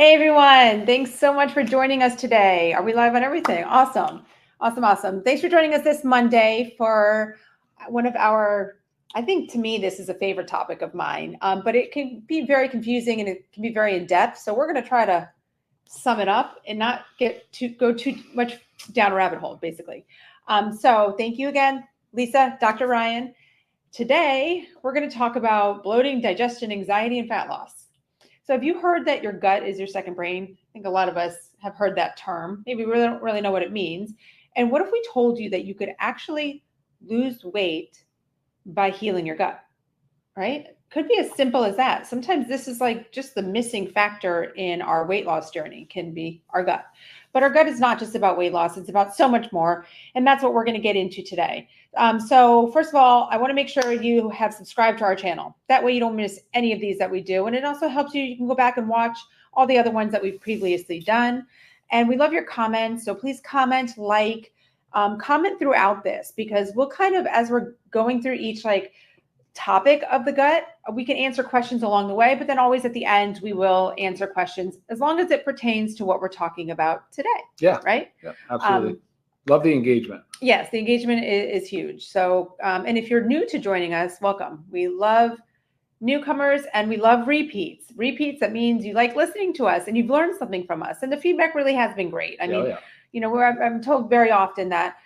Hey everyone, thanks so much for joining us today. Are we live on everything? Awesome. Thanks for joining us this Monday for one of our, I think to me, this is a favorite topic of mine, but it can be very confusing and it can be very in-depth. So we're going to try to sum it up and not go too much down a rabbit hole, basically. So thank you again, Lisa, Dr. Ryan. Today, we're going to talk about bloating, digestion, anxiety, and fat loss. So have you heard that your gut is your second brain? I think a lot of us have heard that term. Maybe we don't really know what it means. And what if we told you that you could actually lose weight by healing your gut, right? Could be as simple as that. Sometimes this is like just the missing factor in our weight loss journey can be our gut. But our gut is not just about weight loss. It's about so much more. And that's what we're going to get into today. So first of all, I want to make sure you have subscribed to our channel. That way you don't miss any of these that we do. And it also helps you. You can go back and watch all the other ones that we've previously done. And we love your comments. So please comment, comment throughout this, because we'll kind of, as we're going through each topic of the gut, we can answer questions along the way, but then always at the end, we will answer questions as long as it pertains to what we're talking about today. Yeah. Right? Yeah, absolutely. Love the engagement. Yes, the engagement is huge. So, and if you're new to joining us, welcome. We love newcomers and we love repeats. Repeats, that means you like listening to us and you've learned something from us. And the feedback really has been great. I mean, I'm told very often that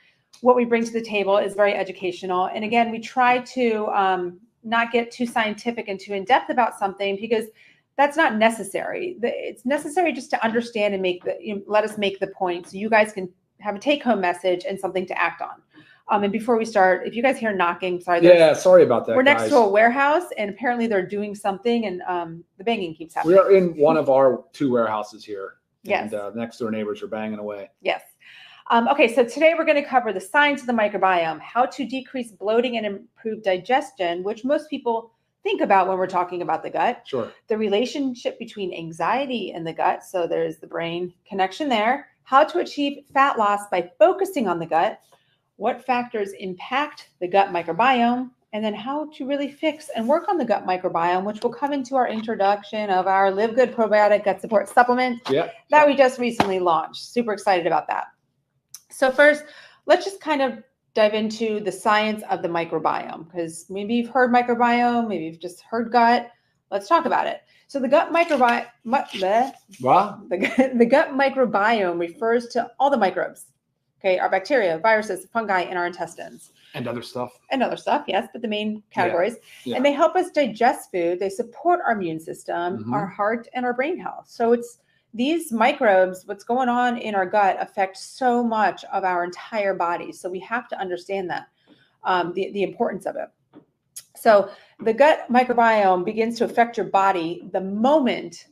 what we bring to the table is very educational. And again, we try to not get too scientific and too in-depth about something because that's not necessary. It's necessary just to understand and let us make the point so you guys can have a take-home message and something to act on. And before we start, if you guys hear knocking, sorry. Yeah, sorry about that. We're next to a warehouse and apparently they're doing something and the banging keeps happening. We are in one of our two warehouses here. Yes. And next door neighbors are banging away. Yes. Okay, so today we're going to cover the science of the microbiome, how to decrease bloating and improve digestion, which most people think about when we're talking about the gut. Sure. The relationship between anxiety and the gut, so there's the brain connection there. How to achieve fat loss by focusing on the gut, what factors impact the gut microbiome, and then how to really fix and work on the gut microbiome, which will come into our introduction of our LiveGood probiotic gut support supplement that we just recently launched. Super excited about that. So first, let's just kind of dive into the science of the microbiome, because maybe you've heard microbiome, maybe you've just heard gut. Let's talk about it. So the gut microbiome, the gut microbiome refers to all the microbes, okay, our bacteria, viruses, fungi in our intestines. And other stuff. Yes, but the main categories. Yeah. And they help us digest food. They support our immune system, our heart, and our brain health. So it's these microbes, what's going on in our gut affects so much of our entire body. So we have to understand that, the importance of it. So the gut microbiome begins to affect your body the moment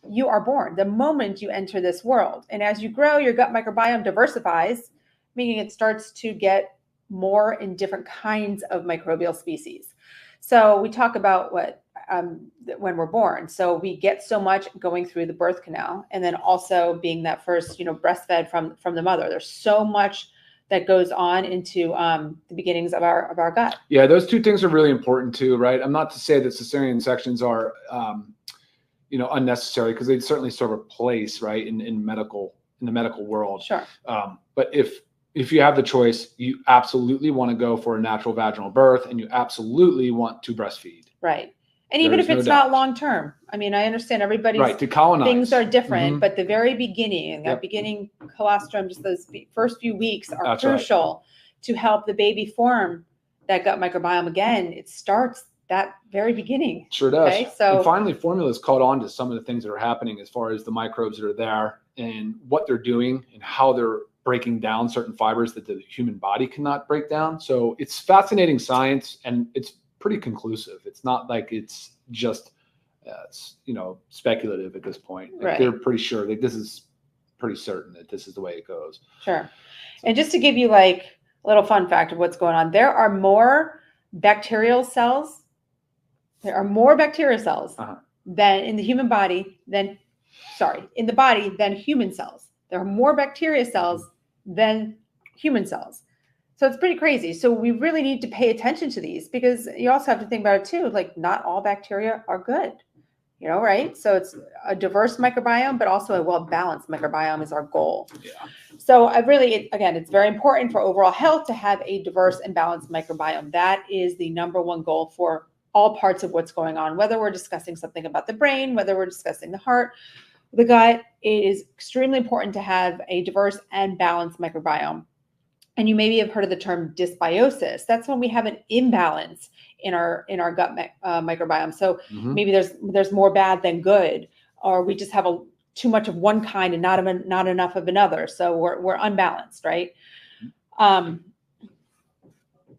you are born, the moment you enter this world. And as you grow, your gut microbiome diversifies, meaning it starts to get more in different kinds of microbial species. So we talk about when we're born. So we get so much going through the birth canal, and then also being that first, breastfed from the mother. There's so much that goes on into the beginnings of our gut. Yeah, those two things are really important too, right? I'm not to say that cesarean sections are, unnecessary, because they certainly serve a place, right, in the medical world. Sure. But if you have the choice, you absolutely want to go for a natural vaginal birth, and you absolutely want to breastfeed. Right. And even if it's not long term, I mean, I understand everybody's to colonize. Things are different, but the very beginning, that beginning colostrum, just those first few weeks are crucial to help the baby form that gut microbiome. Again, it starts that very beginning. Sure does. Okay? So and finally, formulas caught on to some of the things that are happening as far as the microbes that are there and what they're doing and how they're breaking down certain fibers that the human body cannot break down. So it's fascinating science, and it's pretty conclusive. It's not like it's just speculative at this point. They're pretty sure this is pretty certain that this is the way it goes. Sure. And just to give you a little fun fact of what's going on, there are more bacterial cells. There are more bacteria cells than in the human body than human cells. There are more bacteria cells than human cells. So it's pretty crazy. So we really need to pay attention to these, because you also have to think about it too. Not all bacteria are good. right? So it's a diverse microbiome, but also a well-balanced microbiome is our goal. Yeah. So again, it's very important for overall health to have a diverse and balanced microbiome. That is the number one goal for all parts of what's going on, whether we're discussing something about the brain, whether we're discussing the heart, the gut. It is extremely important to have a diverse and balanced microbiome. And you maybe have heard of the term dysbiosis. That's when we have an imbalance in our gut microbiome. So maybe there's more bad than good, or we just have too much of one kind and not enough of another. So we're unbalanced, right? I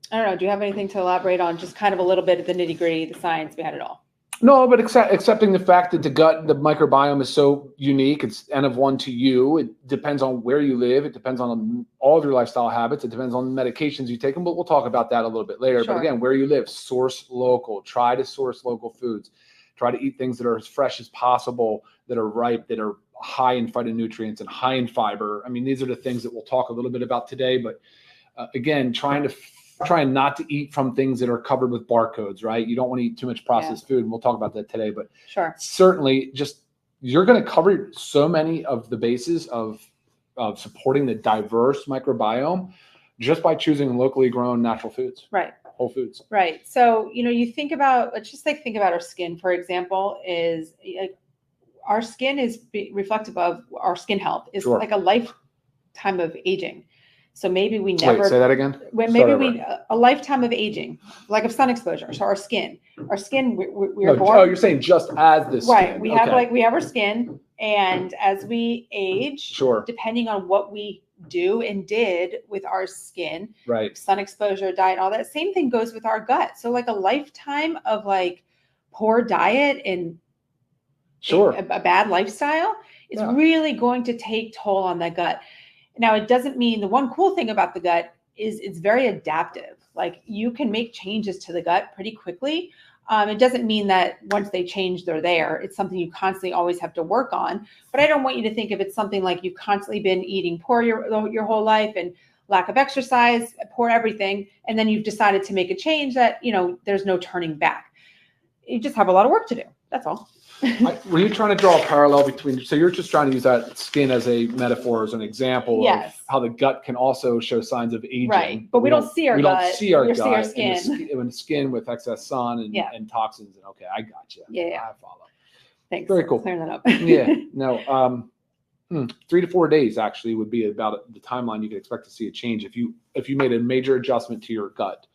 don't know. Do you have anything to elaborate on? Just kind of a little bit of the nitty gritty, the science behind it all. No, but accepting the fact that the microbiome is so unique, it's N of 1 to you. It depends on where you live. It depends on all of your lifestyle habits. It depends on the medications you take, but we'll talk about that a little bit later. Sure. But again, where you live, source local. Try to source local foods. Try to eat things that are as fresh as possible, that are ripe, that are high in phytonutrients and high in fiber. I mean, these are the things that we'll talk a little bit about today. But again, trying not to eat from things that are covered with barcodes, right? You don't want to eat too much processed food. And we'll talk about that today, but sure, certainly you're going to cover so many of the bases of supporting the diverse microbiome just by choosing locally grown natural foods, right? Whole foods. Right. So, you think about, let's just think about our skin, for example, is our skin is reflective of our skin health. It's like a lifetime of aging. So maybe we never. Wait, say that again. Maybe a lifetime of aging, like of sun exposure. So our skin, we are born. Oh, you're saying just as the skin. Right. We have our skin, and as we age, depending on what we do and did with our skin, right? Sun exposure, diet, all that. Same thing goes with our gut. So like a lifetime of poor diet and a bad lifestyle is really going to take toll on the gut. Now, it doesn't mean, the one cool thing about the gut is it's very adaptive. Like you can make changes to the gut pretty quickly. It doesn't mean that once they change, they're there. It's something you constantly always have to work on. But I don't want you to think of it something like you've constantly been eating poor your whole life and lack of exercise, poor everything. And then you've decided to make a change that, there's no turning back. You just have a lot of work to do. That's all. Were you trying to draw a parallel between, so you're just trying to use that skin as a metaphor, as an example of how the gut can also show signs of aging. Right, but we don't see our gut. We don't see our gut. See our skin. In the skin with excess sun and toxins. And okay, I got you. Yeah. I follow. Thanks. Very cool. Clearing that up. Yeah. No. 3 to 4 days actually would be about the timeline you could expect to see a change if you made a major adjustment to your gut.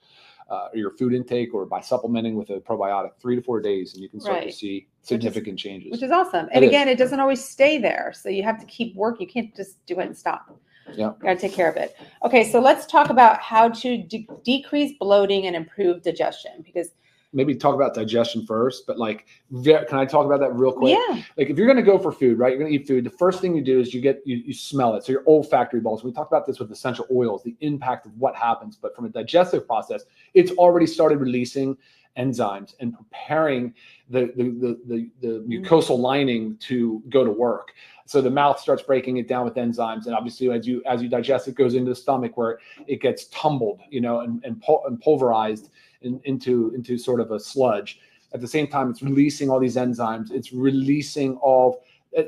Or your food intake, or by supplementing with a probiotic, 3 to 4 days, and you can start to see significant changes. Which is awesome. And again, it doesn't always stay there. So you have to keep working. You can't just do it and stop. Yeah. You got to take care of it. Okay. So let's talk about how to decrease bloating and improve digestion, because maybe talk about digestion first, but can I talk about that real quick? Yeah. Like if you're going to go for food, right? You're going to eat food. The first thing you do is you smell it. So your olfactory bulbs. We talked about this with essential oils, the impact of what happens, but from a digestive process, it's already started releasing enzymes and preparing the mucosal lining to go to work. So the mouth starts breaking it down with enzymes, and obviously as you digest, it goes into the stomach where it gets tumbled, and pulverized into sort of a sludge. At the same time, it's releasing all these enzymes. It's releasing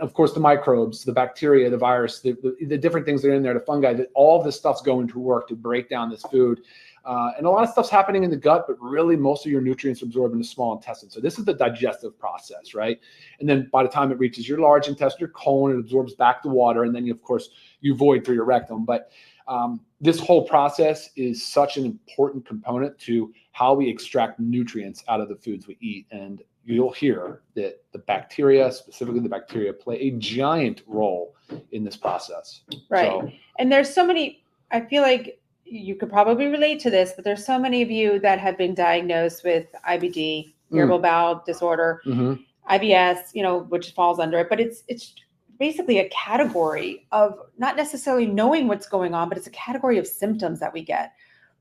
of course, the microbes, the bacteria, the virus, the different things that are in there, the fungi. That all of this stuff's going to work to break down this food. And a lot of stuff's happening in the gut, but really most of your nutrients are absorbed in the small intestine. So this is the digestive process, right? And then by the time it reaches your large intestine, your colon, it absorbs back the water, and then of course you void through your rectum. But this whole process is such an important component to how we extract nutrients out of the foods we eat. And you'll hear that the bacteria, specifically the bacteria, play a giant role in this process. Right. So, and there's so many, I feel like you could probably relate to this, but there's so many of you that have been diagnosed with IBD, irritable bowel disorder, IBS, which falls under it, but it's basically a category of not necessarily knowing what's going on, but it's a category of symptoms that we get: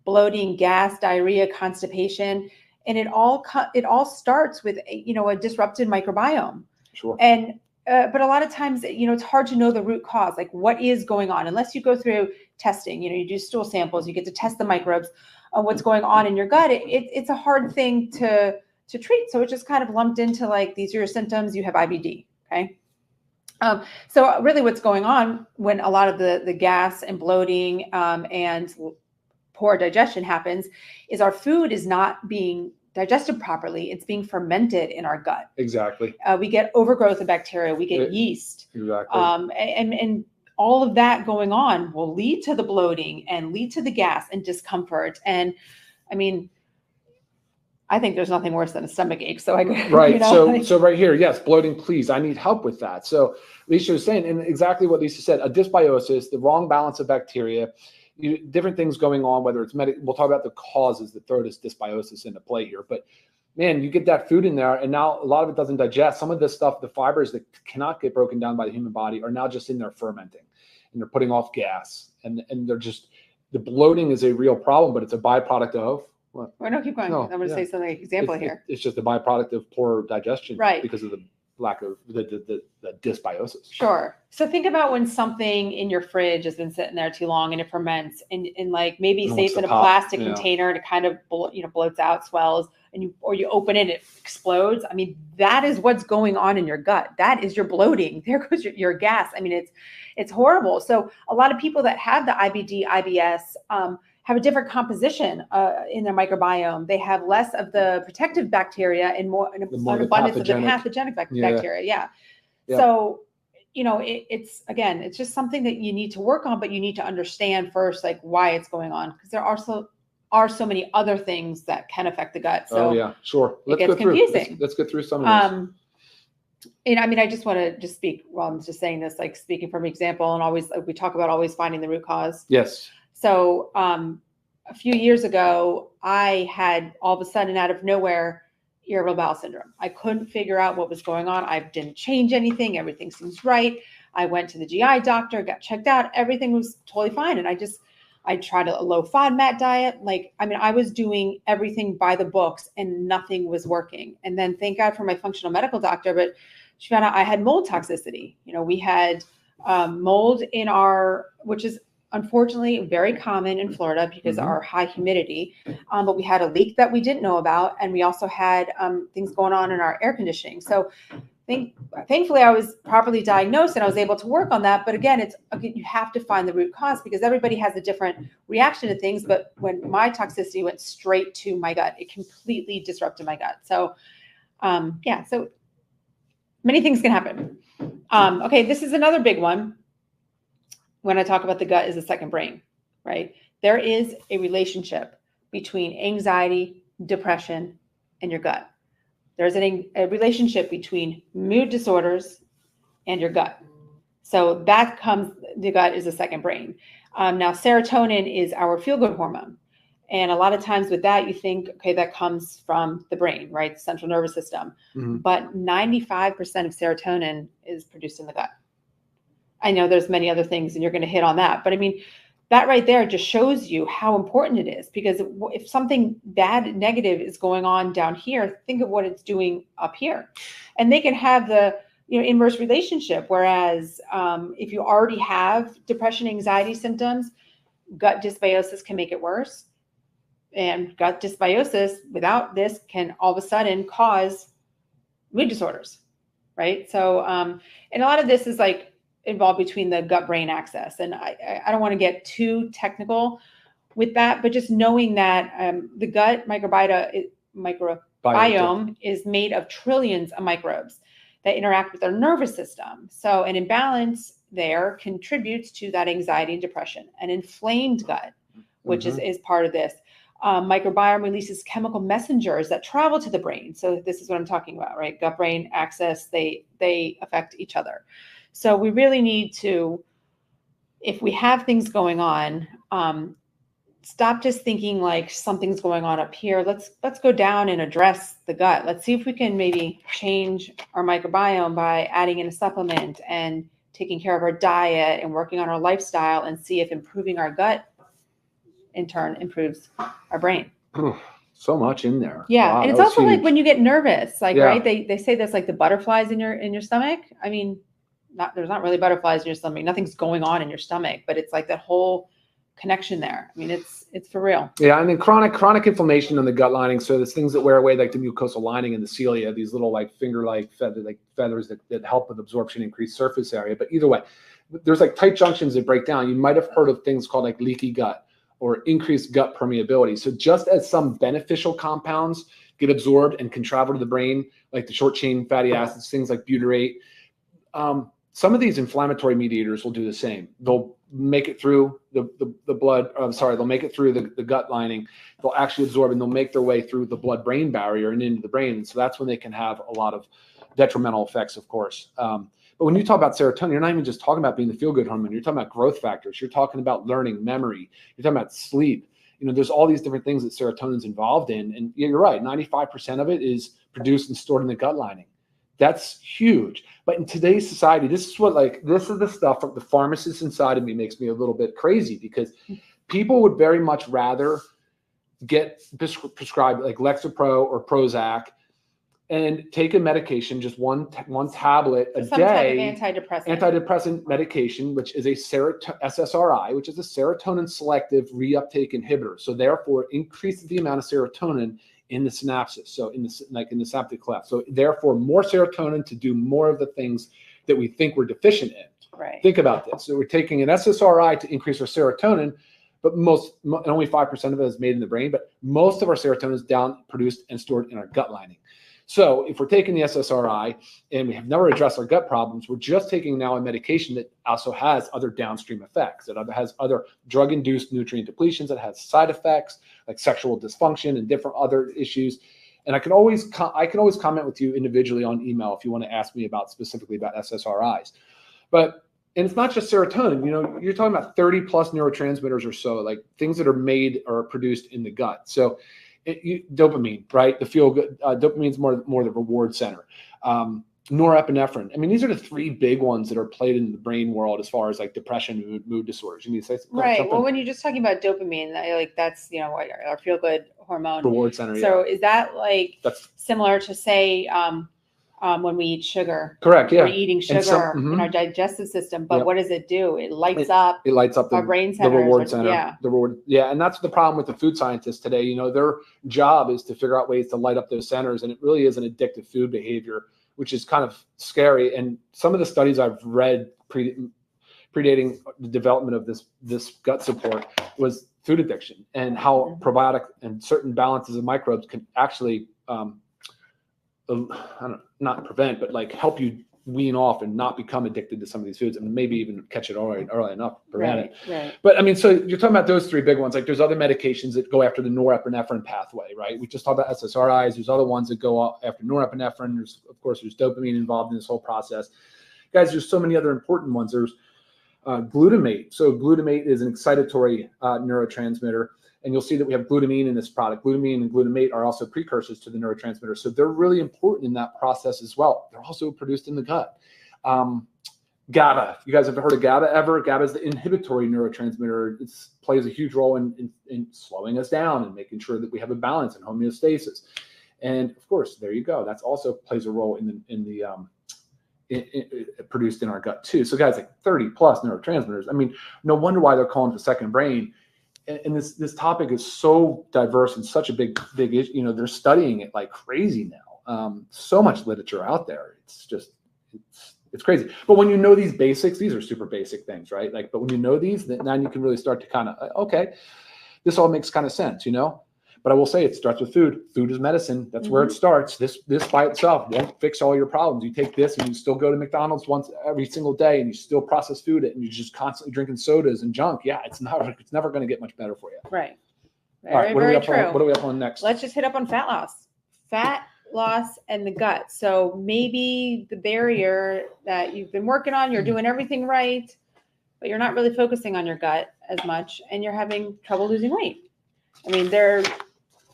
bloating, gas, diarrhea, constipation, and it all starts with a disrupted microbiome. Sure. And but a lot of times, it's hard to know the root cause, like what is going on, unless you go through testing. You do stool samples, you get to test the microbes on what's going on in your gut. It's a hard thing to to treat. So it's just kind of lumped into like, these are your symptoms, you have IBD, okay? So really what's going on when a lot of the gas and bloating and poor digestion happens is our food is not being digested properly. It's being fermented in our gut. Exactly. We get overgrowth of bacteria. We get yeast. Exactly. And all of that going on will lead to the bloating and lead to the gas and discomfort. And I mean, I think there's nothing worse than a stomach ache. So I right. You know, so right here, yes, bloating, please. I need help with that. So Lisa was saying, and exactly what Lisa said, a dysbiosis, the wrong balance of bacteria, different things going on, whether it's we'll talk about the causes that throw this dysbiosis into play here. But man, you get that food in there and now a lot of it doesn't digest. Some of this stuff, the fibers that cannot get broken down by the human body are now just in there fermenting and they're putting off gas and they're just, the bloating is a real problem, but it's a byproduct of what? Well, no, keep going. I'm going to say something example here. It's just a byproduct of poor digestion, right? Because of the lack of the dysbiosis. Sure. So think about when something in your fridge has been sitting there too long and it ferments and like maybe say it's in a plastic container and it kind of bloats out, swells, and you open it, it explodes. I mean, that is what's going on in your gut. That is your bloating. There goes your gas. I mean, it's horrible. So a lot of people that have the IBD, IBS, have a different composition in their microbiome. They have less of the protective bacteria and more an abundance of the pathogenic bacteria. Yeah. So, it's just something that you need to work on, but you need to understand first, like why it's going on. Because there also are so many other things that can affect the gut. So sure. It gets confusing. Let's go through some of those. I just want to just speak while I'm just saying this, like speaking from example, and always, like we talk about always finding the root cause. Yes. So a few years ago, I had all of a sudden out of nowhere, irritable bowel syndrome. I couldn't figure out what was going on. I didn't change anything. Everything seems right. I went to the GI doctor, got checked out. Everything was totally fine. And I tried a low FODMAP diet. I was doing everything by the books and nothing was working. And then thank God for my functional medical doctor, but she found out I had mold toxicity. We had mold in which is unfortunately very common in Florida because of our high humidity. But we had a leak that we didn't know about. And we also had things going on in our air conditioning. So thankfully I was properly diagnosed and I was able to work on that. But again, you have to find the root cause because everybody has a different reaction to things. But when my toxicity went straight to my gut, it completely disrupted my gut. So so many things can happen. Okay, this is another big one. When I talk about the gut is the second brain, right? There is a relationship between anxiety, depression, and your gut. There's a relationship between mood disorders and your gut. So the gut is the second brain. Now, serotonin is our feel-good hormone. And a lot of times with that, you think, okay, that comes from the brain, right? The central nervous system. But 95% of serotonin is produced in the gut. I know there's many other things and you're going to hit on that, but I mean, that right there just shows you how important it is because if something bad, negative is going on down here, think of what it's doing up here. And they can have the inverse relationship. Whereas if you already have depression, anxiety symptoms, gut dysbiosis can make it worse. And gut dysbiosis without this can all of a sudden cause mood disorders, right? So, and a lot of this is like involved between the gut-brain axis. And I don't want to get too technical with that, but just knowing that the gut microbiome is made of trillions of microbes that interact with our nervous system. So an imbalance there contributes to that anxiety and depression. An inflamed gut, which is part of this. Microbiome releases chemical messengers that travel to the brain. So this is what I'm talking about, right? Gut-brain axis, they affect each other. So we really need to, if we have things going on, stop just thinking like something's going on up here. Let's go down and address the gut. Let's see if we can maybe change our microbiome by adding in a supplement and taking care of our diet and working on our lifestyle and see if improving our gut in turn improves our brain. So much in there. Yeah. Wow, and it's also huge. Like when you get nervous, right? They say this like the butterflies in your stomach. I mean, there's not really butterflies in your stomach. Nothing's going on in your stomach, but it's like that whole connection there. I mean, it's for real. Yeah, and then chronic inflammation in the gut lining. So there's things that wear away, like the mucosal lining and the cilia, these little like finger-like feathers that help with absorption, increase surface area. But either way, there's like tight junctions that break down. You might have heard of things called like leaky gut or increased gut permeability. So just as some beneficial compounds get absorbed and can travel to the brain, like the short chain fatty acids, things like butyrate, some of these inflammatory mediators will do the same. They'll make it through the blood. They'll make it through the gut lining. They'll actually absorb and they'll make their way through the blood-brain barrier and into the brain. And so that's when they can have a lot of detrimental effects, of course. But when you talk about serotonin, you're not even just talking about being the feel-good hormone. You're talking about growth factors. You're talking about learning, memory. You're talking about sleep. You know, there's all these different things that serotonin's involved in. And you're right, 95% of it is produced and stored in the gut lining. That's huge. But in today's society, this is the stuff that the pharmacist inside of me makes me a little bit crazy, because people would very much rather get prescribed like Lexapro or Prozac and take a medication, just one tablet a Some day, type of antidepressant medication, which is a SSRI, which is a serotonin selective reuptake inhibitor. So therefore increases the amount of serotonin in the synapses, so in the synaptic cleft. So therefore more serotonin to do more of the things that we think we're deficient in. Right. Think about this. So we're taking an SSRI to increase our serotonin, but only 5% of it is made in the brain, but most of our serotonin is produced and stored in our gut lining. So if we're taking the SSRI and we have never addressed our gut problems, we're just taking now a medication that also has other downstream effects, that has other drug-induced nutrient depletions, that has side effects like sexual dysfunction and different other issues. And I can always comment with you individually on email if you want to ask me specifically about SSRIs. And it's not just serotonin. You know, you're talking about 30 plus neurotransmitters or so, like things that are made or produced in the gut. So dopamine, right? The feel good. Dopamine is more the reward center. Norepinephrine. I mean, these are the three big ones that are played in the brain world as far as like depression, mood disorders. You need to say right. Well, when you're just talking about dopamine, that's our feel good hormone. Reward center. So is that that's similar to say when we eat sugar? Correct. Yeah. We're eating sugar in our digestive system, but what does it do? It lights up. It lights up our brain center. The reward center. Yeah. The reward. Yeah, and that's the problem with the food scientists today. You know, their job is to figure out ways to light up those centers, and it really is an addictive food behavior, which is kind of scary. And some of the studies I've read predating the development of this gut support was food addiction, and how probiotic and certain balances of microbes can actually not prevent, but like help you wean off and not become addicted to some of these foods, and maybe even catch it early enough, prevent it. Right. But I mean, so you're talking about those three big ones. Like there's other medications that go after the norepinephrine pathway, right? We just talked about SSRIs. There's other ones that go after norepinephrine. There's dopamine involved in this whole process. Guys, there's so many other important ones. There's glutamate. So glutamate is an excitatory neurotransmitter. And you'll see that we have glutamine in this product. Glutamine and glutamate are also precursors to the neurotransmitter. So they're really important in that process as well. They're also produced in the gut. GABA. You guys have heard of GABA ever? GABA is the inhibitory neurotransmitter. It plays a huge role in slowing us down and making sure that we have a balance and homeostasis. And of course, there you go. That's also plays a role produced in our gut too. So guys, like 30 plus neurotransmitters. I mean, no wonder why they're calling it the second brain. And this topic is so diverse and such a big issue. You know, they're studying it like crazy now. So much literature out there. It's crazy. But when you know these basics, these are super basic things, right? But when you know these, then you can really start to kind of, okay, this all makes kind of sense, you know? But I will say it starts with food. Food is medicine. That's where it starts. This by itself won't fix all your problems. You take this and you still go to McDonald's once every single day and you still process food and you're just constantly drinking sodas and junk. Yeah, it's never going to get much better for you. Right. Very true. What are we up on next? Let's just hit up on fat loss. Fat loss and the gut. So maybe the barrier that you've been working on, you're doing everything right, but you're not really focusing on your gut as much and you're having trouble losing weight. I mean, there are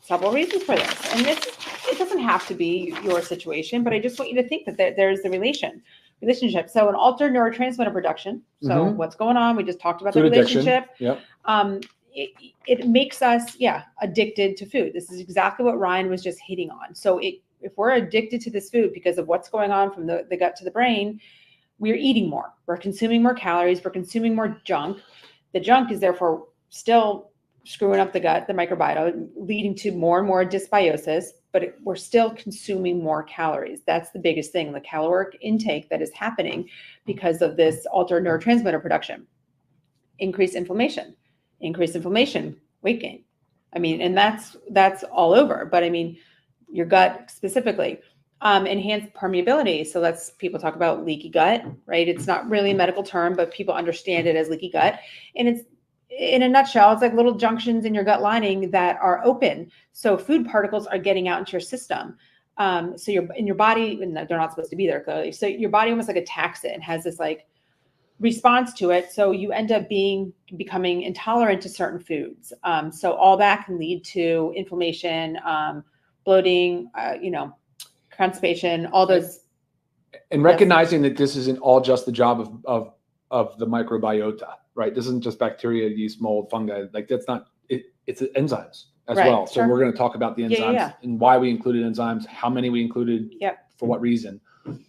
several reasons for this. And it doesn't have to be your situation, but I just want you to think that there's the relationship. So an altered neurotransmitter production. So what's going on? We just talked about food the relationship. Yep. It makes us, addicted to food. This is exactly what Ryan was just hitting on. So if we're addicted to this food because of what's going on from the gut to the brain, we're eating more. We're consuming more calories. We're consuming more junk. The junk is therefore still screwing up the gut, the microbiota, leading to more and more dysbiosis, but we're still consuming more calories. That's the biggest thing, the caloric intake that is happening because of this altered neurotransmitter production. Increased inflammation, weight gain. I mean, and that's all over, but I mean, your gut specifically. Enhanced permeability. So people talk about leaky gut, right? It's not really a medical term, but people understand it as leaky gut. And it's, in a nutshell, it's like little junctions in your gut lining that are open. So food particles are getting out into your system. So you're in your body, and they're not supposed to be there clearly. So your body almost like attacks it and has this like response to it. So you end up becoming intolerant to certain foods. So all that can lead to inflammation, bloating, constipation, all those. And recognizing that this isn't all just the job of the microbiota, right? This isn't just bacteria, yeast, mold, fungi. Like that's not it. It's enzymes as well. So we're going to talk about the enzymes and why we included enzymes, how many we included, for what reason.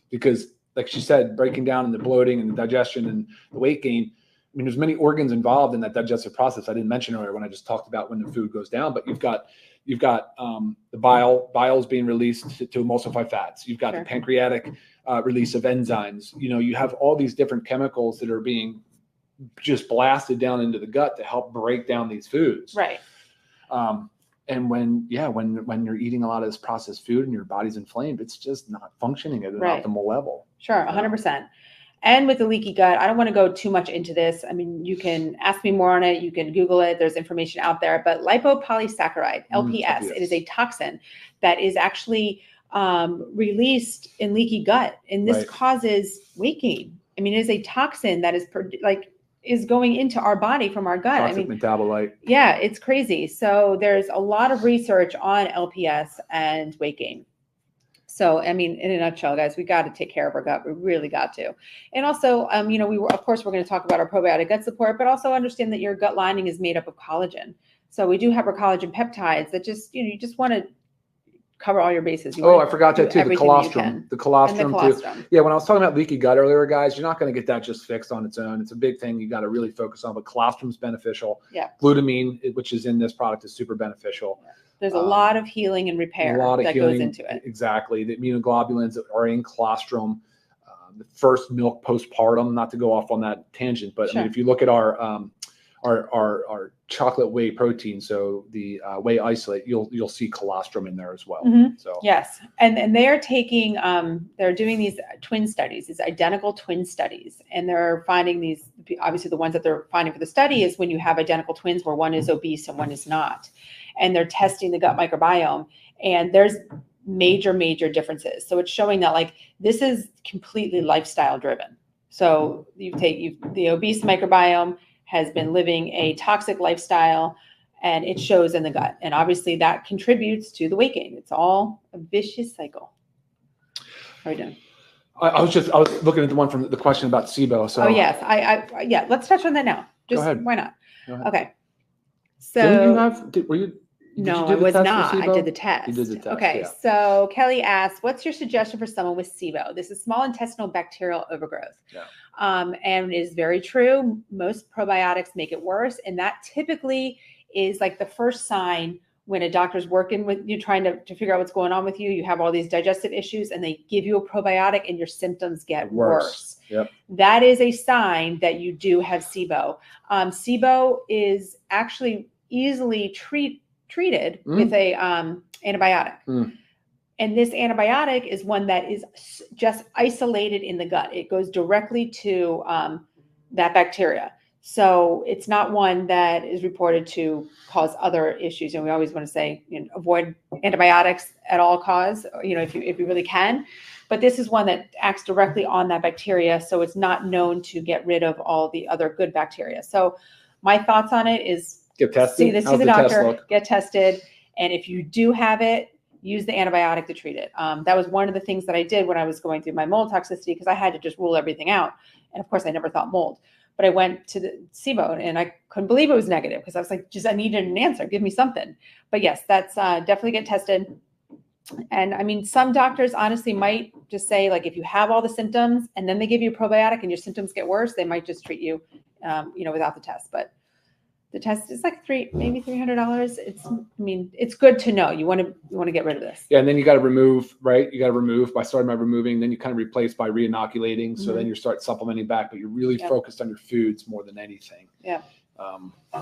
Because like she said, breaking down in the bloating and the digestion and the weight gain. I mean, there's many organs involved in that digestive process. I didn't mention earlier when I just talked about when the food goes down, but you've got the bile is being released to emulsify fats. You've got the pancreatic release of enzymes. You have all these different chemicals that are being just blasted down into the gut to help break down these foods. Right. And when you're eating a lot of this processed food and your body's inflamed, it's just not functioning at an optimal level. Sure, 100%. And with the leaky gut, I don't want to go too much into this. I mean, you can ask me more on it. You can Google it. There's information out there. But lipopolysaccharide, LPS, it is a toxin that is actually released in leaky gut. And this causes weight gain. I mean, it is a toxin that is going into our body from our gut. Toxic metabolite. Yeah, it's crazy. So there's a lot of research on LPS and weight gain. So, I mean, in a nutshell, guys, we got to take care of our gut. We really got to. And also, of course, we're going to talk about our probiotic gut support, but also understand that your gut lining is made up of collagen. So we do have our collagen peptides that you just want to cover all your bases. I forgot that too. The colostrum. The colostrum too. Yeah, when I was talking about leaky gut earlier, guys, you're not going to get that just fixed on its own. It's a big thing you got to really focus on. But colostrum's beneficial. Yeah. Glutamine, which is in this product, is super beneficial. Yeah. There's a lot of healing and repair that goes into it. Exactly. The immunoglobulins that are in colostrum, the first milk postpartum, not to go off on that tangent, but I mean, if you look at our chocolate whey protein, so the whey isolate, you'll see colostrum in there as well. Mm-hmm. So yes, and they are taking they're doing these twin studies, these identical twin studies, and they're finding these. Obviously, the ones that they're finding for the study is when you have identical twins where one is obese and one is not, and they're testing the gut microbiome, and there's major differences. So it's showing that this is completely lifestyle driven. So the obese microbiome has been living a toxic lifestyle, and it shows in the gut. And obviously that contributes to the weight gain. It's all a vicious cycle. How are you doing? I was looking at the one from the question about SIBO. So yes, yeah. Let's touch on that now. Just go ahead. Why not? Go ahead. Okay. So no, I was not. I did the test. You did the test. Okay. Yeah. So Kelly asked, what's your suggestion for someone with SIBO? This is small intestinal bacterial overgrowth. Yeah. And it is very true. Most probiotics make it worse. And that typically is like the first sign when a doctor's working with you, trying to figure out what's going on with you. You have all these digestive issues and they give you a probiotic and your symptoms get worse. Yep. That is a sign that you do have SIBO. SIBO is actually easily treated with a antibiotic. And this antibiotic is one that is just isolated in the gut. It goes directly to that bacteria. So it's not one that is reported to cause other issues. And we always want to say, avoid antibiotics at all costs, if you really can. But this is one that acts directly on that bacteria. So it's not known to get rid of all the other good bacteria. So my thoughts on it is get tested. See the doctor, get tested. And if you do have it, use the antibiotic to treat it. That was one of the things that I did when I was going through my mold toxicity, because I had to just rule everything out. And of course, I never thought mold. But I went to the SIBO and I couldn't believe it was negative because I was like, I needed an answer. Give me something. But yes, that's definitely get tested. And I mean, some doctors honestly might just say, if you have all the symptoms and then they give you a probiotic and your symptoms get worse, they might just treat you, without the test. But The test is like maybe $300. It's good to know. You want to get rid of this. Yeah, and then you got to remove, right? You got to remove by starting by removing, then you kind of replace by re-inoculating. So then you start supplementing back, but you're really focused on your foods more than anything. Yeah.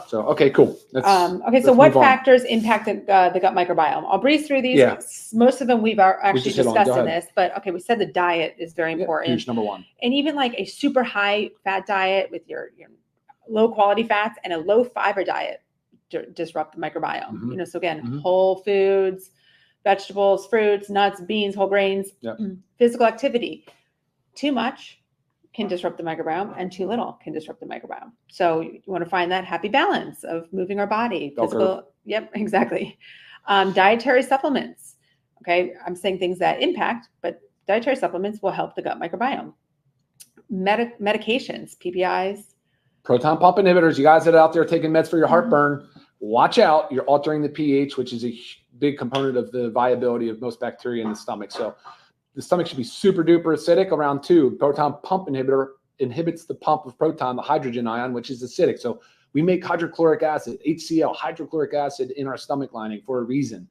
So okay, cool. Okay, so what factors impact the gut microbiome? I'll breeze through these. Yeah. Most of them we've actually discussed in this, but okay, we said the diet is very important. Huge, number one. And even like a super high fat diet with your low quality fats and a low fiber diet disrupt the microbiome. So again, whole foods, vegetables, fruits, nuts, beans, whole grains, physical activity. Too much can disrupt the microbiome, and too little can disrupt the microbiome. So you want to find that happy balance of moving our body. Yep, exactly. Dietary supplements. Okay, I'm saying things that impact, but dietary supplements will help the gut microbiome. Medications, PPIs. Proton pump inhibitors. You guys that are out there taking meds for your heartburn, watch out. You're altering the pH, which is a big component of the viability of most bacteria in the stomach. So the stomach should be super duper acidic around 2. Proton pump inhibitor inhibits the pump of proton, the hydrogen ion, which is acidic. So we make hydrochloric acid, HCl, hydrochloric acid in our stomach lining for a reason.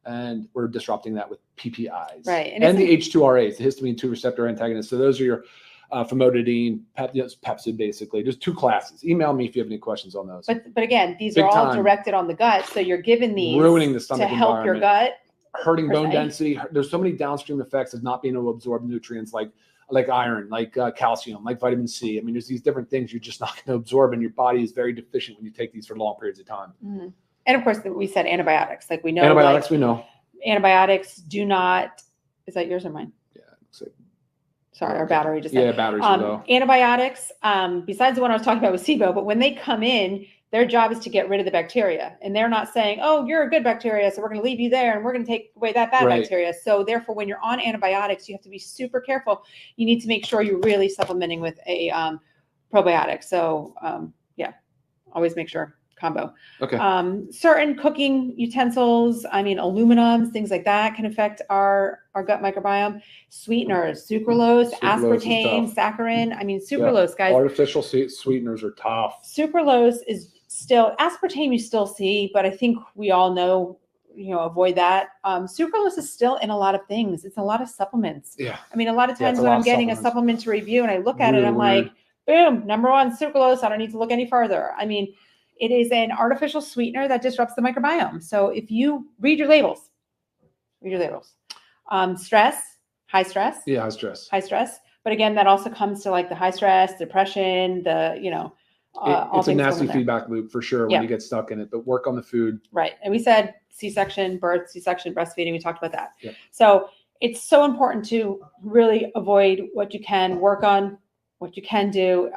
And we're disrupting that with PPIs. Right. And the H2RAs, the histamine 2 receptor antagonists. So those are your famotidine, Pepsid, basically. There's 2 classes. Email me if you have any questions on those. But again, these are all directed on the gut. So you're given these ruining the stomach to help your gut. Hurting bone density. There's so many downstream effects of not being able to absorb nutrients like iron, like calcium, like vitamin C. I mean, there's these different things you're just not going to absorb, and your body is very deficient when you take these for long periods of time. And of course, we said antibiotics. Like we know antibiotics. We know antibiotics do not. Is that yours or mine? Yeah. So, sorry, our battery just. Yeah, batteries are low. Antibiotics. Besides the one I was talking about with SIBO, but when they come in, their job is to get rid of the bacteria, and they're not saying, "Oh, you're a good bacteria, so we're going to leave you there, and we're going to take away that bad bacteria." So therefore, when you're on antibiotics, you have to be super careful. You need to make sure you're really supplementing with a probiotic. So always make sure combo. Okay. Certain cooking utensils, aluminums, things like that can affect our gut microbiome. Sweeteners, sucralose, aspartame, saccharin. Sucralose, guys. Artificial sweeteners are tough. Sucralose is still, aspartame you still see, but I think we all know, avoid that. Sucralose is still in a lot of things. It's a lot of supplements. Yeah. A lot of times when I'm getting a supplementary review and I look at it, I'm like, boom, number 1, sucralose. I don't need to look any further. It is an artificial sweetener that disrupts the microbiome. So if you read your labels. Stress, high stress. Yeah, high stress. High stress. But again, that also comes to like the high stress, depression, it's a nasty feedback loop for sure when you get stuck in it, but work on the food. Right. And we said C-section, birth, C-section, breastfeeding. We talked about that. Yep. So it's so important to really avoid what you can, work on what you can do.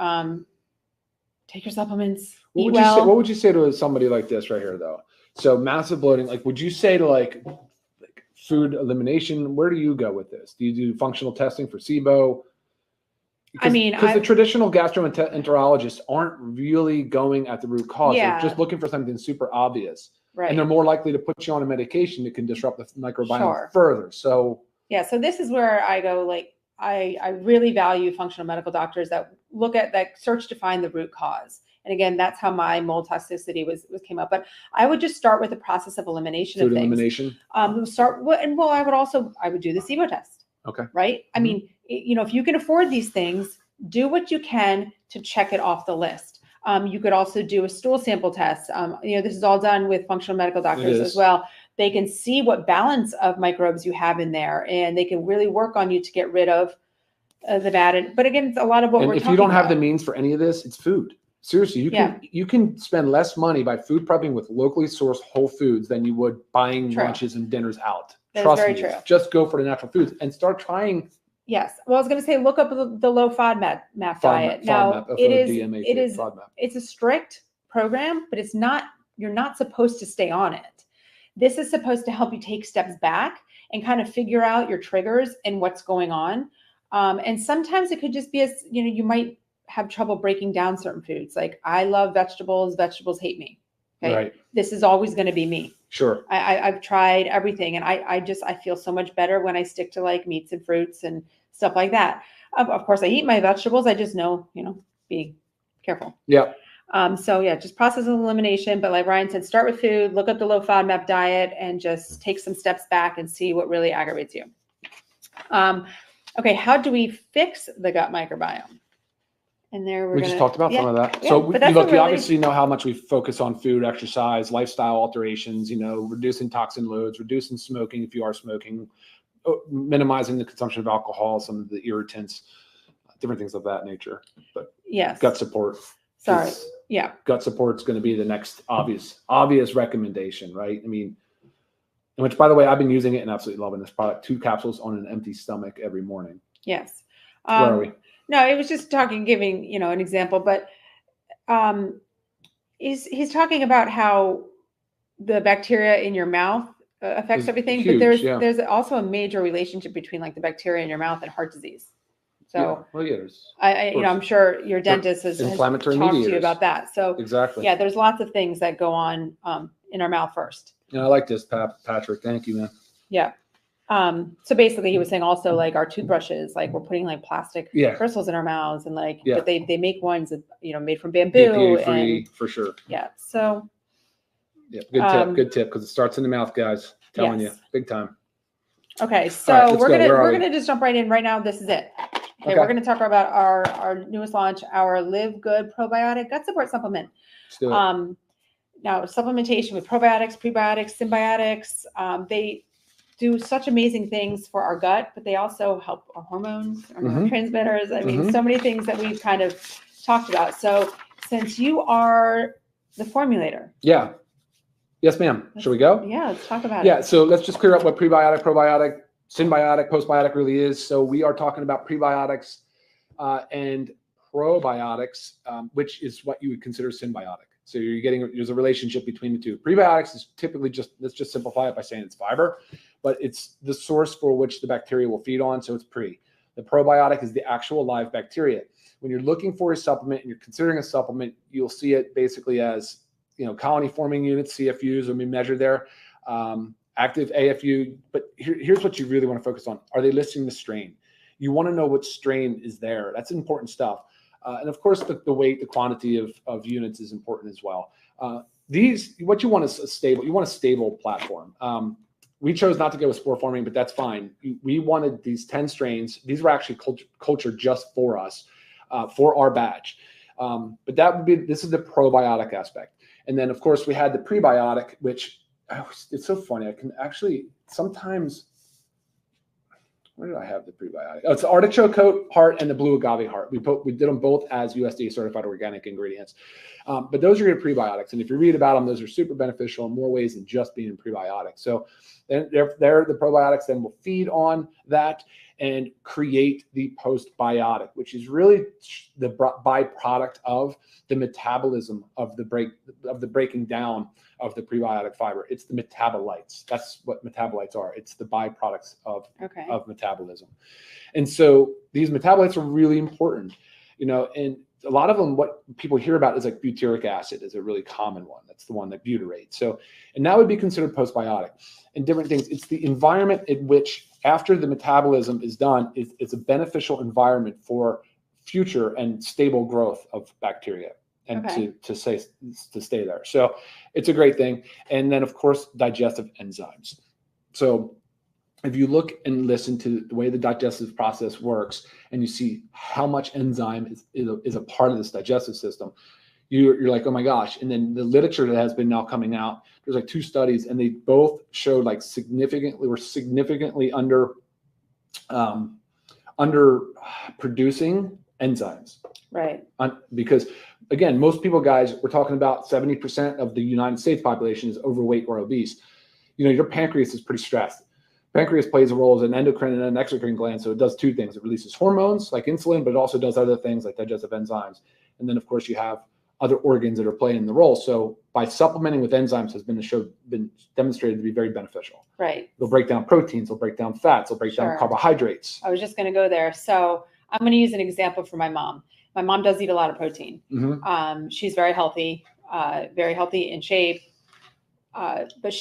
Take your supplements. What would you say to somebody like this right here, though? So massive bloating. Like, would you say to like food elimination? Where do you go with this? Do you do functional testing for SIBO? Because the traditional gastroenterologists aren't really going at the root cause. They're just looking for something super obvious. Right. And they're more likely to put you on a medication that can disrupt the microbiome further. So so this is where I go, like, I really value functional medical doctors that look at that, search to find the root cause. And again, that's how my mold toxicity came up. But I would just start with the process of elimination of things. Elimination. I would do the SIBO test. Okay. Right. If you can afford these things, do what you can to check it off the list. You could also do a stool sample test. This is all done with functional medical doctors as well. They can see what balance of microbes you have in there, and they can really work on you to get rid of the bad. But again, it's a lot of what we're talking about. If you don't have the means for any of this, it's food. Seriously, you can spend less money by food prepping with locally sourced whole foods than you would buying lunches and dinners out. Trust me. True. Just go for the natural foods and start trying. Yes. Well, I was going to say, look up the low FODMAP diet. Now, it's a strict program, but you're not supposed to stay on it. This is supposed to help you take steps back and kind of figure out your triggers and what's going on. And sometimes it could just be you might have trouble breaking down certain foods. Like, I love vegetables. Vegetables hate me. Okay. Right. This is always going to be me. Sure. I've tried everything, and I feel so much better when I stick to like meats and fruits and stuff like that. Of course, I eat my vegetables. I just know, be careful. Yeah. So yeah, just process of elimination. But like Ryan said, start with food, look at the low FODMAP diet, and just take some steps back and see what really aggravates you. Okay, how do we fix the gut microbiome? And there we just talked about some of that. Yeah, so but you obviously know how much we focus on food, exercise, lifestyle alterations, reducing toxin loads, reducing smoking if you are smoking, minimizing the consumption of alcohol, some of the irritants, different things of that nature. But yes, gut support. Sorry. Yeah. Gut support is going to be the next obvious recommendation, right? I mean, which, by the way, I've been using it and absolutely loving this product. 2 capsules on an empty stomach every morning. Yes. Where are we? No, it was just giving, an example, but he's talking about how the bacteria in your mouth affects everything, huge, but there's also a major relationship between like the bacteria in your mouth and heart disease. So I'm sure your dentist has talked to you about that. So exactly. Yeah, there's lots of things that go on in our mouth first. And I like this, Patrick. Thank you, man. Yeah. So basically he was saying also like our toothbrushes, like we're putting like plastic crystals in our mouths and like, but they make ones that, made from bamboo free, for sure. Yeah. So yeah, good tip. Cause it starts in the mouth, guys. Telling you big time. Okay. So we're going to just jump right in right now. This is it. Okay. We're going to talk about our newest launch, our LiveGood probiotic gut support supplement. Let's do it. Now supplementation with probiotics, prebiotics, symbiotics, they do such amazing things for our gut, but they also help our hormones, our neurotransmitters. I mean, so many things that we've kind of talked about. So since you are the formulator. Yeah. Yes, ma'am. Should we go? Yeah, let's talk about it. Yeah. So let's just clear up what prebiotic, probiotic, symbiotic, postbiotic really is. So we are talking about prebiotics and probiotics, which is what you would consider symbiotic. So there's a relationship between the two. Prebiotics is typically let's just simplify it by saying it's fiber, but it's the source for which the bacteria will feed on. So it's pre. The probiotic is the actual live bacteria. When you're looking for a supplement and you're considering a supplement, you'll see it basically as, colony forming units, CFUs, when we measure there, active AFU. But here's what you really want to focus on. Are they listing the strain? You want to know what strain is there. That's important stuff. And of course, the weight, the quantity of units is important as well. What you want is a stable platform. We chose not to go with spore forming, but that's fine. We wanted these 10 strains. These were actually cultured just for us, for our batch. But this is the probiotic aspect. And then of course we had the prebiotic, which it's so funny. I can actually sometimes, where did I have the prebiotic? Oh, it's the artichoke heart and the blue agave heart. We did them both as USDA certified organic ingredients. But those are your prebiotics. And if you read about them, those are super beneficial in more ways than just being prebiotics. So then they're the probiotics then will feed on that and create the postbiotic, which is really the byproduct of the metabolism of the breaking down of the prebiotic fiber. It's the metabolites. That's what metabolites are. It's the byproducts of metabolism. And so these metabolites are really important, and a lot of them, what people hear about is like butyric acid is a really common one. That's the one that butyrate. So, and that would be considered postbiotic and different things. It's the environment in which after the metabolism is done, it's a beneficial environment for future and stable growth of bacteria and to stay there. So it's a great thing. And then of course, digestive enzymes. So if you look and listen to the way the digestive process works and you see how much enzyme is a part of this digestive system, you're like, oh my gosh. And then the literature that has been now coming out, there's like 2 studies and they both showed like significantly under producing enzymes. Right. Because again, most people, guys, we're talking about 70% of the United States population is overweight or obese. Your pancreas is pretty stressed. Pancreas plays a role as an endocrine and an exocrine gland. So it does 2 things. It releases hormones like insulin, but it also does other things like digestive enzymes. And then of course you have other organs that are playing the role. So by supplementing with enzymes has been demonstrated to be very beneficial. Right. They'll break down proteins, they'll break down fats, they'll break down carbohydrates. I was just going to go there. So I'm going to use an example for my mom. My mom does eat a lot of protein. She's very healthy in shape. But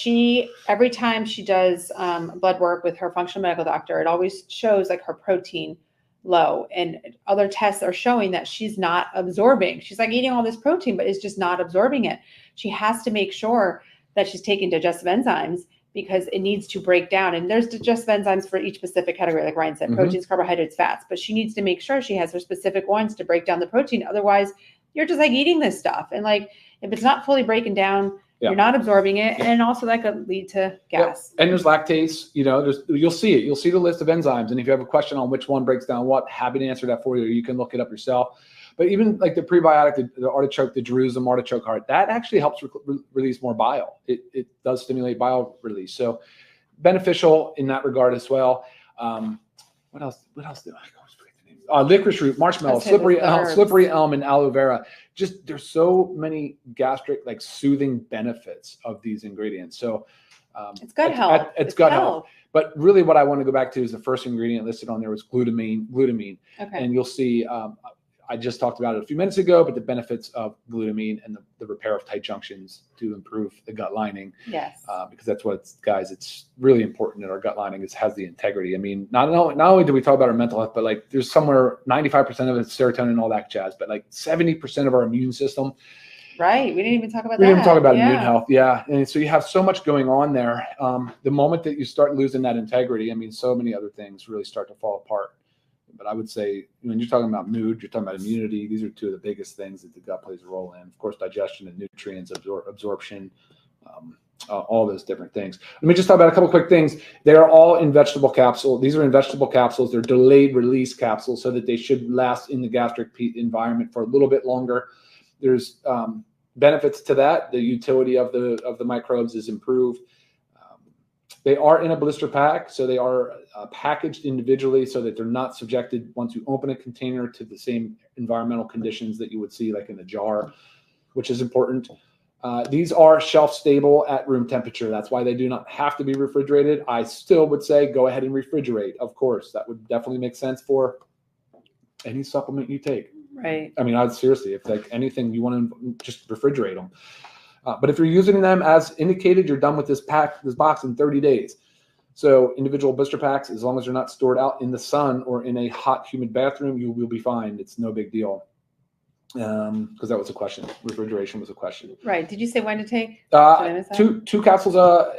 every time she does blood work with her functional medical doctor, it always shows like her protein low, and other tests are showing that she's not absorbing. She's like eating all this protein, but is just not absorbing it. She has to make sure that she's taking digestive enzymes because it needs to break down. And there's digestive enzymes for each specific category, like Ryan said, proteins, carbohydrates, fats, but she needs to make sure she has her specific ones to break down the protein. Otherwise, you're just like eating this stuff. And like, if it's not fully breaking down, you're not absorbing it. And also that could lead to gas. And there's lactase, you'll see it. You'll see the list of enzymes. And if you have a question on which one breaks down what, happy to answer that for you. You can look it up yourself. But even like the prebiotic, the artichoke, the Jerusalem artichoke heart, that actually helps release more bile. It does stimulate bile release. So beneficial in that regard as well. What else do I go? Licorice root, marshmallow, slippery elm, and aloe vera. Just there's so many gastric like soothing benefits of these ingredients. So it's gut health. It's gut health. But really, what I want to go back to is the first ingredient listed on there was glutamine. Okay. And you'll see. I just talked about it a few minutes ago, but the benefits of glutamine and the repair of tight junctions to improve the gut lining. Yes. Because that's what it's really important that our gut lining has the integrity. I mean, not only do we talk about our mental health, but like there's somewhere 95% of it's serotonin and all that jazz, but like 70% of our immune system. Right. We didn't even talk about that. We didn't talk about immune health. Yeah. And so you have so much going on there. The moment that you start losing that integrity, I mean, so many other things really start to fall apart. But I would say when you're talking about mood, you're talking about immunity. These are two of the biggest things that the gut plays a role in. Of course, digestion and nutrients, absorption, all those different things. Let me just talk about a couple quick things. They are all in vegetable capsule. These are in vegetable capsules. They're delayed release capsules so that they should last in the gastric environment for a little bit longer. There's benefits to that. The utility of the microbes is improved. They are in a blister pack, so they are packaged individually so that they're not subjected, once you open a container, to the same environmental conditions that you would see like in a jar, which is important. These are shelf stable at room temperature. That's why they do not have to be refrigerated. I still would say go ahead and refrigerate. Of course, that would definitely make sense for any supplement you take. Right. I mean, I'd seriously, if like anything you want to just refrigerate them. But if you're using them as indicated, you're done with this box in 30 days. So individual blister packs, as long as they're not stored out in the sun or in a hot, humid bathroom, you will be fine. It's no big deal. Because that was a question. Refrigeration was a question. Right. Did you say when to take? Two capsules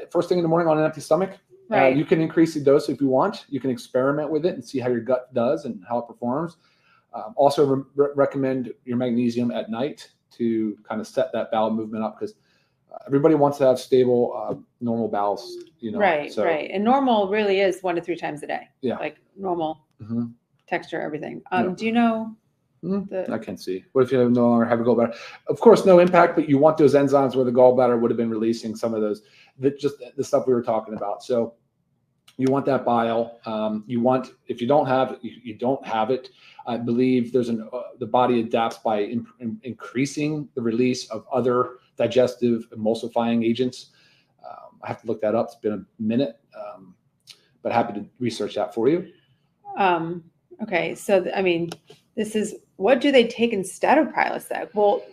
first thing in the morning on an empty stomach. Right. You can increase the dose if you want. You can experiment with it and see how your gut does and how it performs. Also recommend your magnesium at night to kind of set that bowel movement up, because everybody wants to have stable, normal bowels, Right, so, right. And normal really is 1 to 3 times a day. Yeah. Like normal texture, everything. Yeah. Do you know? I can't see. What if you no longer have a gallbladder? Of course, no impact, but you want those enzymes where the gallbladder would have been releasing some of those, just the stuff we were talking about. So you want that bile. You want, if you don't have it, you don't have it. I believe there's the body adapts by increasing the release of other digestive emulsifying agents. I have to look that up. It's been a minute, but happy to research that for you. Okay. So, I mean, this is, what do they take instead of Prilosec? Well,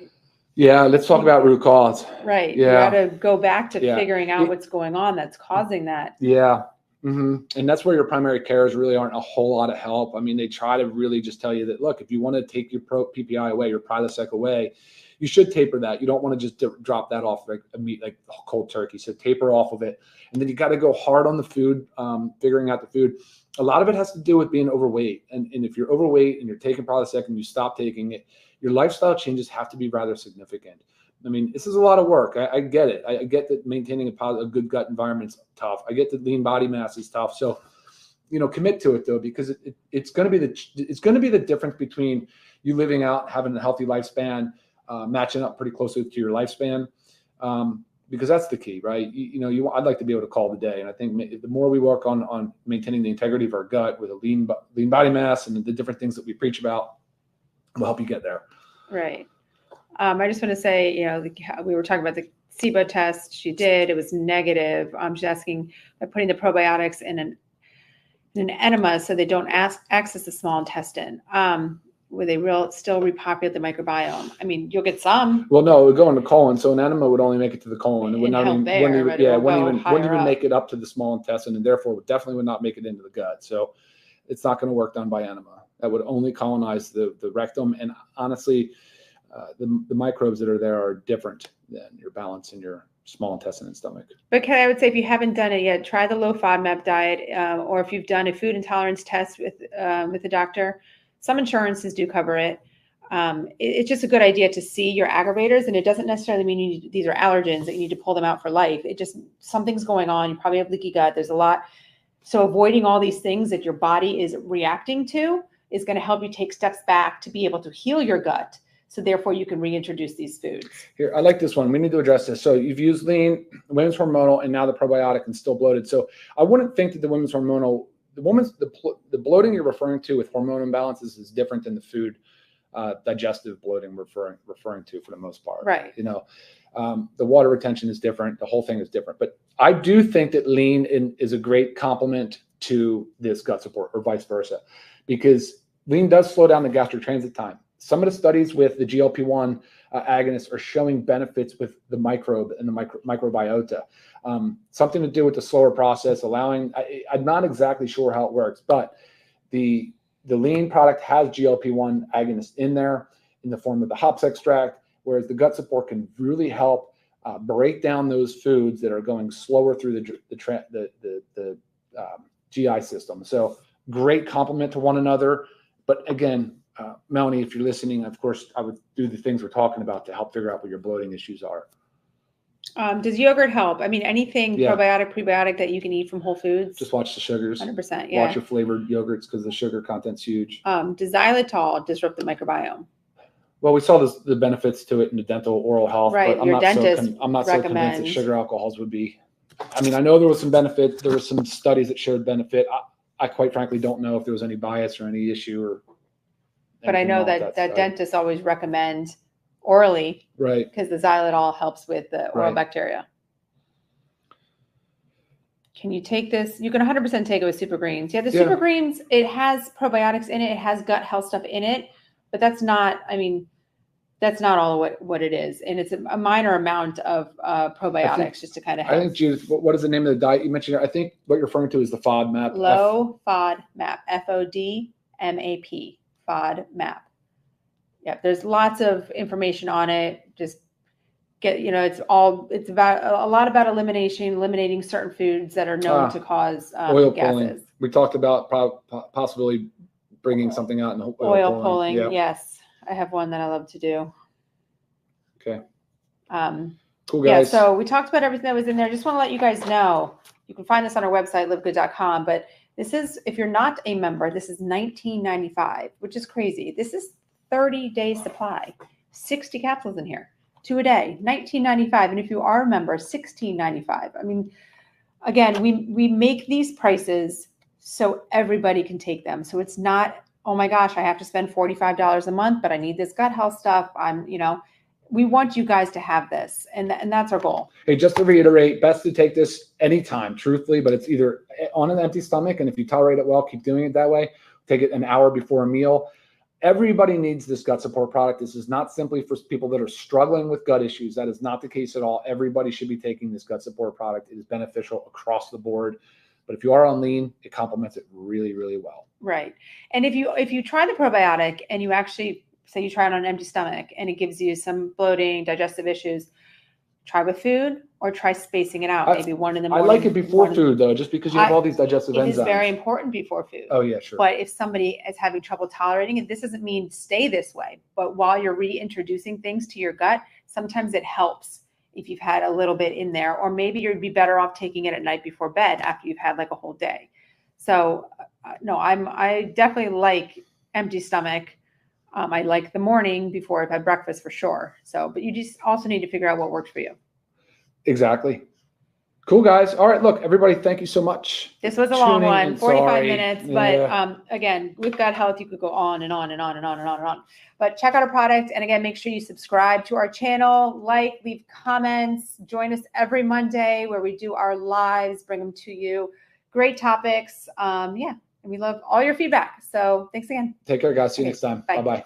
yeah, let's talk about root cause. Right. Yeah. You got to go back to figuring out what's going on that's causing that. Yeah. And that's where your primary cares really aren't a whole lot of help. I mean, they try to really just tell you that, look, if you want to take your PPI away, your Prilosec away, you should taper that. You don't want to just drop that off like a meat, like cold turkey. So taper off of it. And then you got to go hard on the food, figuring out the food. A lot of it has to do with being overweight. And if you're overweight and you're taking Prilosec and you stop taking it, your lifestyle changes have to be rather significant. I mean, this is a lot of work. I get it. I get that maintaining a good gut environment is tough. I get that lean body mass is tough. So, commit to it though, because it's going to be the difference between you living out, having a healthy lifespan, matching up pretty closely to your lifespan, because that's the key, right? I'd like to be able to call the day, and I think the more we work on maintaining the integrity of our gut with a lean body mass and the different things that we preach about, will help you get there. Right. I just want to say, we were talking about the SIBO test. She did. It was negative. She's asking by putting the probiotics in an enema so they don't access the small intestine. Will they still repopulate the microbiome? I mean, you'll get some. Well, no, it would go in the colon. So an enema would only make it to the colon. It would not wouldn't even make it up to the small intestine, and therefore definitely would not make it into the gut. So it's not going to work done by enema. that would only colonize the rectum. And honestly, the microbes that are there are different than your balance in your small intestine and stomach. But I would say if you haven't done it yet, try the low FODMAP diet, or if you've done a food intolerance test with a doctor, some insurances do cover it. It's just a good idea to see your aggravators, and it doesn't necessarily mean these are allergens that you need to pull them out for life. It just, something's going on. You probably have leaky gut. There's a lot. So avoiding all these things that your body is reacting to is going to help you take steps back to be able to heal your gut. So therefore you can reintroduce these foods. Here, I like this one. We need to address this. So you've used lean, women's hormonal, and now the probiotic, and still bloated. So I wouldn't think that the women's hormonal, the bloating you're referring to with hormone imbalances is different than the food digestive bloating referring to for the most part. Right. You know, the water retention is different. The whole thing is different. But I do think that lean is a great complement to this gut support, or vice versa, because lean does slow down the gastric transit time. Some of the studies with the GLP-1 agonists are showing benefits with the microbe and the microbiota. Something to do with the slower process, allowing, I'm not exactly sure how it works, but the lean product has GLP-1 agonists in there in the form of the hops extract, whereas the gut support can really help break down those foods that are going slower through the GI system. So great complement to one another. But again, Melanie, if you're listening, of course, I would do the things we're talking about to help figure out what your bloating issues are. Does yogurt help? I mean, anything probiotic, prebiotic that you can eat from Whole Foods? Just watch the sugars. 100%, yeah. Watch your flavored yogurts because the sugar content's huge. Does xylitol disrupt the microbiome? Well, we saw the benefits to it in the dental oral health. Right, but your dentist I'm not so convinced that sugar alcohols would be. I mean, I know there was some benefit. There were some studies that showed benefit. I quite frankly don't know if there was any bias or any issue or. But I know that dentists always recommend orally, right? Because the xylitol helps with the oral bacteria. Can you take this? You can 100% take it with Super Greens. Yeah, the Super Greens, it has probiotics in it. It has gut health stuff in it, but that's not, I mean, that's not all what it is. And it's a minor amount of probiotics just to kind of help. I think, Judith, what is the name of the diet you mentioned? I think what you're referring to is the FODMAP. Low FODMAP, FODMAP. FODMAP. Yeah, there's lots of information on it. Just get, it's about a lot about eliminating certain foods that are known to cause oil gases. pulling. We talked about possibly bringing something out in oil pulling. Yep. Yes, I have one that I love to do. Okay. Cool, guys. Yeah, so we talked about everything that was in there. Just want to let you guys know, you can find this on our website, livegood.com, but this is, if you're not a member, this is $19.95, which is crazy. This is 30-day supply, 60 capsules in here, 2 a day, $19.95. And if you are a member, $16.95. I mean, again, we make these prices so everybody can take them. So it's not, oh my gosh, I have to spend $45 a month, but I need this gut health stuff. We want you guys to have this, and that's our goal. Hey, just to reiterate, best to take this anytime, truthfully, but it's either on an empty stomach, and if you tolerate it well, keep doing it that way. Take it an hour before a meal. Everybody needs this gut support product. This is not simply for people that are struggling with gut issues. That is not the case at all. Everybody should be taking this gut support product. It is beneficial across the board. But if you are on lean, it complements it really, really well. Right. And if you try the probiotic and you actually say you try it on an empty stomach and it gives you some bloating, digestive issues, try with food or try spacing it out. Maybe one in the morning. I like it before food though, just because you have all these digestive enzymes. It is very important before food. Oh yeah, sure. But if somebody is having trouble tolerating it, this doesn't mean stay this way. But while you're reintroducing things to your gut, sometimes it helps if you've had a little bit in there, or maybe you'd be better off taking it at night before bed after you've had like a whole day. So no, I definitely like empty stomach. I like the morning before I've had breakfast for sure. So, but you just also need to figure out what works for you. Exactly. Cool, guys. All right. Look, everybody, thank you so much. This was a long one, 45 minutes. But again, with gut health, you could go on and on and on and on and on and on. But check out our product. And again, make sure you subscribe to our channel, leave comments, join us every Monday where we do our lives, bring them to you. Great topics. And we love all your feedback. So thanks again. Take care, guys. See you next time. Bye-bye.